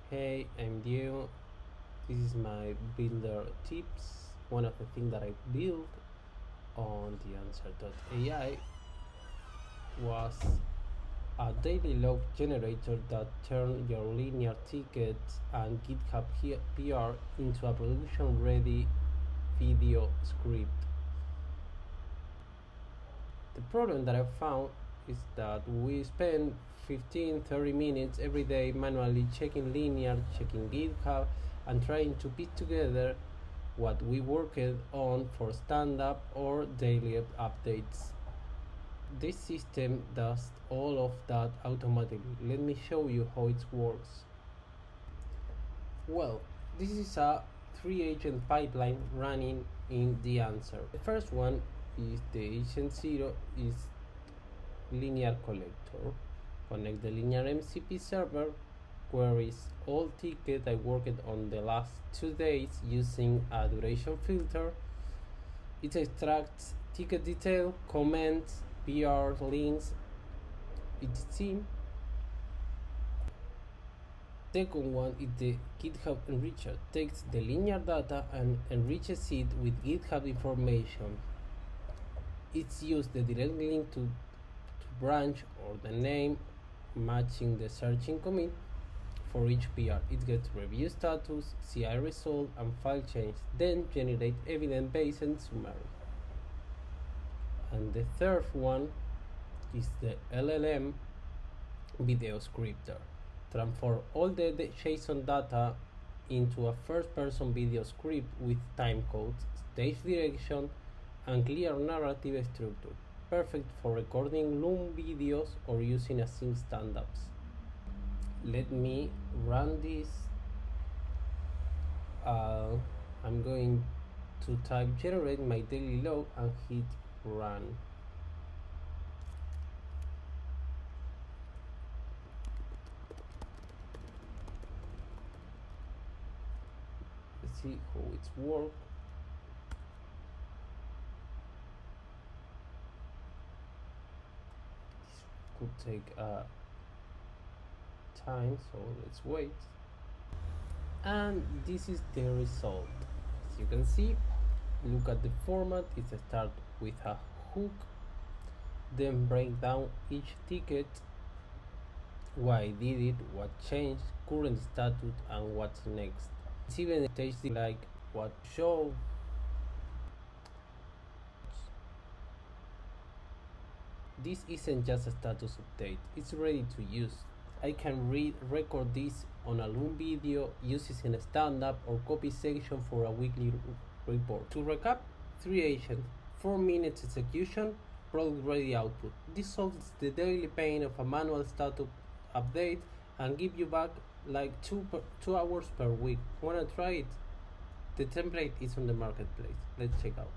Hey, I'm Diego. This is my builder tips. One of the things that I built on the Answer.ai was a daily log generator that turned your linear tickets and GitHub PR into a production ready video script. The problem that I found is that we spend 15-30 minutes every day manually checking linear, checking GitHub, and trying to piece together what we worked on for stand-up or daily updates. This system does all of that automatically. Let me show you how it works. Well, this is a 3-agent pipeline running in the Answer. The first one is the agent 0 is linear collector. Connect the linear MCP server, queries all tickets I worked on the last 2 days using a duration filter. It extracts ticket detail, comments, PRs, links, etc. Second one is the GitHub Enricher. Takes the linear data and enriches it with GitHub information. It's used the direct link to branch or the name matching the searching commit for each PR. It gets review status, CI result, and file change, then generate evidence-based summary. And the third one is the LLM video scripter. Transform all the JSON data into a first-person video script with timecodes, stage direction, and clear narrative structure. Perfect for recording long videos or using async standups. Let me run this. I'm going to type generate my daily log and hit run. Let's see how it's work. This could take time, so let's wait. And this is the result. As you can see, look at the format. It starts with a hook, then break down each ticket, why I did it, what changed, current status, and what's next. It's even tasty like what show. This isn't just a status update, it's ready to use. I can record this on a long video, use it in a stand-up or copy section for a weekly report. To recap, 3 agents, 4 minutes execution, product ready output. This solves the daily pain of a manual status update and give you back like 2 hours per week. Wanna try it? The template is on the marketplace. Let's check out.